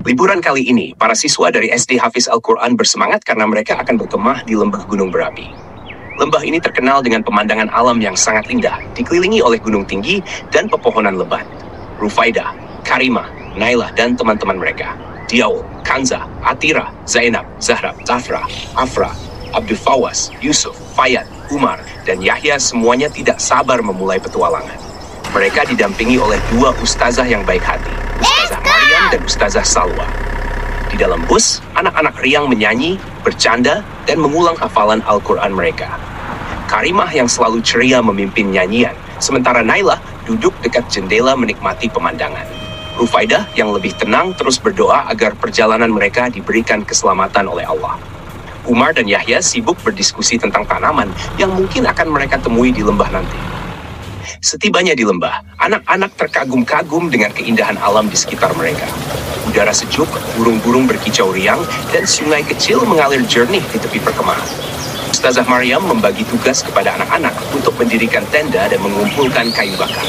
Liburan kali ini, para siswa dari SD Hafiz Al-Quran bersemangat karena mereka akan berkemah di lembah gunung berapi. Lembah ini terkenal dengan pemandangan alam yang sangat indah, dikelilingi oleh gunung tinggi dan pepohonan lebat. Rufaidah, Karimah, Nailah, dan teman-teman mereka, Diaul, Kanza, Atira, Zainab, Zahra, Zafra, Afra, Abdul Fawas, Yusuf, Fayad, Umar, dan Yahya semuanya tidak sabar memulai petualangan. Mereka didampingi oleh dua ustazah yang baik hati, Ustazah Maryam dan Ustazah Salwa. Di dalam bus, anak-anak riang menyanyi, bercanda, dan mengulang hafalan Al-Quran mereka. Karimah yang selalu ceria memimpin nyanyian, sementara Nailah duduk dekat jendela menikmati pemandangan. Rufaidah yang lebih tenang terus berdoa agar perjalanan mereka diberikan keselamatan oleh Allah. Umar dan Yahya sibuk berdiskusi tentang tanaman yang mungkin akan mereka temui di lembah nanti. Setibanya di lembah, anak-anak terkagum-kagum dengan keindahan alam di sekitar mereka. Udara sejuk, burung-burung berkicau riang, dan sungai kecil mengalir jernih di tepi perkemahan. Ustazah Maryam membagi tugas kepada anak-anak untuk mendirikan tenda dan mengumpulkan kayu bakar.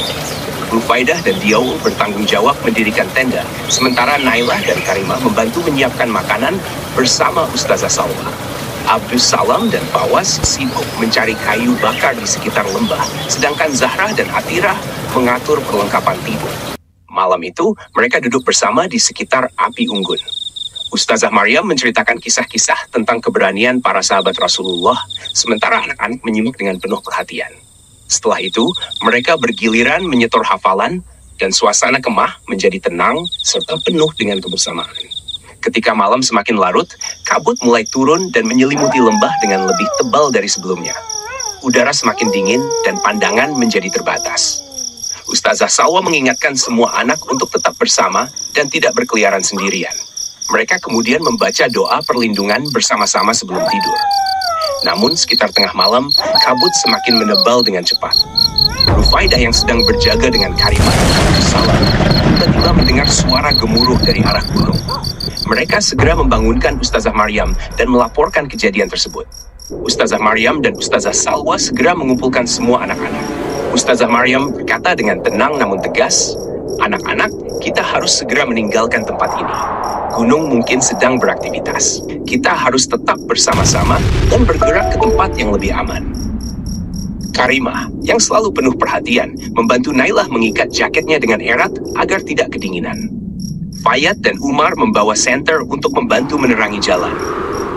Rufaidah dan Diaul bertanggung jawab mendirikan tenda, sementara Nailah dan Karimah membantu menyiapkan makanan bersama Ustazah Salwa. Abdus Salam dan Fawas sibuk mencari kayu bakar di sekitar lembah, sedangkan Zahra dan Atira mengatur perlengkapan tidur. Malam itu, mereka duduk bersama di sekitar api unggun. Ustazah Maryam menceritakan kisah-kisah tentang keberanian para sahabat Rasulullah, sementara anak-anak menyimak dengan penuh perhatian. Setelah itu, mereka bergiliran menyetor hafalan, dan suasana kemah menjadi tenang serta penuh dengan kebersamaan. Ketika malam semakin larut, kabut mulai turun dan menyelimuti lembah dengan lebih tebal dari sebelumnya. Udara semakin dingin dan pandangan menjadi terbatas. Ustazah Salwa mengingatkan semua anak untuk tetap bersama dan tidak berkeliaran sendirian. Mereka kemudian membaca doa perlindungan bersama-sama sebelum tidur. Namun sekitar tengah malam, kabut semakin menebal dengan cepat. Rufaidah yang sedang berjaga dengan Karimah Salam tiba-tiba mendengar suara gemuruh dari arah gunung. Mereka segera membangunkan Ustazah Maryam dan melaporkan kejadian tersebut. Ustazah Maryam dan Ustazah Salwa segera mengumpulkan semua anak-anak. Ustazah Maryam berkata dengan tenang namun tegas, "Anak-anak, kita harus segera meninggalkan tempat ini. Gunung mungkin sedang beraktivitas. Kita harus tetap bersama-sama dan bergerak ke tempat yang lebih aman." Karimah, yang selalu penuh perhatian, membantu Nailah mengikat jaketnya dengan erat agar tidak kedinginan. Fayad dan Umar membawa senter untuk membantu menerangi jalan.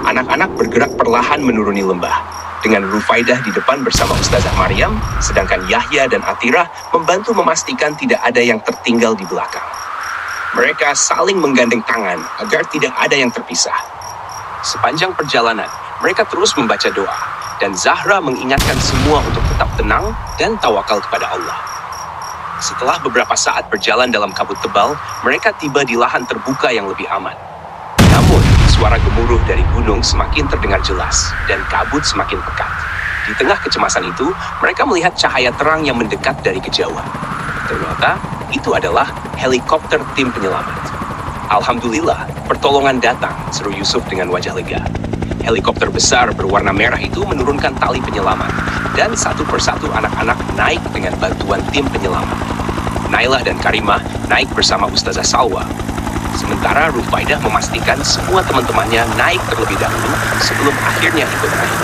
Anak-anak bergerak perlahan menuruni lembah, dengan Rufaidah di depan bersama Ustazah Maryam, sedangkan Yahya dan Atira membantu memastikan tidak ada yang tertinggal di belakang. Mereka saling menggandeng tangan agar tidak ada yang terpisah. Sepanjang perjalanan, mereka terus membaca doa, dan Zahra mengingatkan semua untuk tetap tenang dan tawakal kepada Allah. Setelah beberapa saat berjalan dalam kabut tebal, mereka tiba di lahan terbuka yang lebih aman. Namun, suara gemuruh dari gunung semakin terdengar jelas, dan kabut semakin pekat. Di tengah kecemasan itu, mereka melihat cahaya terang yang mendekat dari kejauhan. Ternyata, itu adalah helikopter tim penyelamat. "Alhamdulillah, pertolongan datang," seru Yusuf dengan wajah lega. Helikopter besar berwarna merah itu menurunkan tali penyelamat, dan satu persatu anak-anak naik dengan bantuan tim penyelamat. Nailah dan Karimah naik bersama Ustazah Salwa, sementara Rufaidah memastikan semua teman-temannya naik terlebih dahulu sebelum akhirnya ikut naik.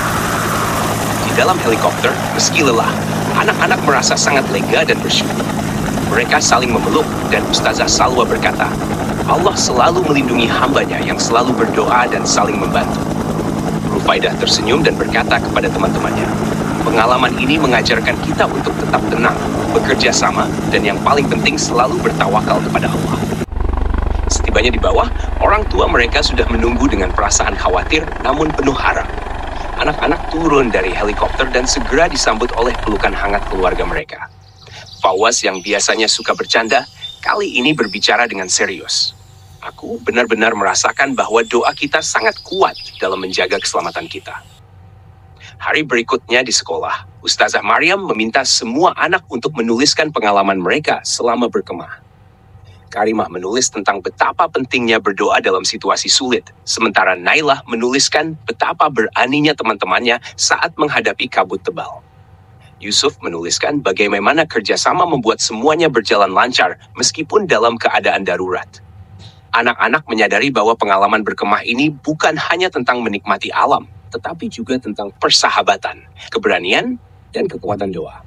Di dalam helikopter, meski lelah, anak-anak merasa sangat lega dan bersyukur. Mereka saling memeluk, dan Ustazah Salwa berkata, "Allah selalu melindungi hambanya yang selalu berdoa dan saling membantu." Rufaidah tersenyum dan berkata kepada teman-temannya, "Pengalaman ini mengajarkan kita untuk tetap tenang, bekerja sama, dan yang paling penting selalu bertawakal kepada Allah." Setibanya di bawah, orang tua mereka sudah menunggu dengan perasaan khawatir namun penuh harap. Anak-anak turun dari helikopter dan segera disambut oleh pelukan hangat keluarga mereka. Fawas yang biasanya suka bercanda, kali ini berbicara dengan serius. "Aku benar-benar merasakan bahwa doa kita sangat kuat dalam menjaga keselamatan kita." Hari berikutnya di sekolah, Ustazah Maryam meminta semua anak untuk menuliskan pengalaman mereka selama berkemah. Karimah menulis tentang betapa pentingnya berdoa dalam situasi sulit, sementara Nailah menuliskan betapa beraninya teman-temannya saat menghadapi kabut tebal. Yusuf menuliskan bagaimana kerjasama membuat semuanya berjalan lancar meskipun dalam keadaan darurat. Anak-anak menyadari bahwa pengalaman berkemah ini bukan hanya tentang menikmati alam, tetapi juga tentang persahabatan, keberanian, dan kekuatan doa.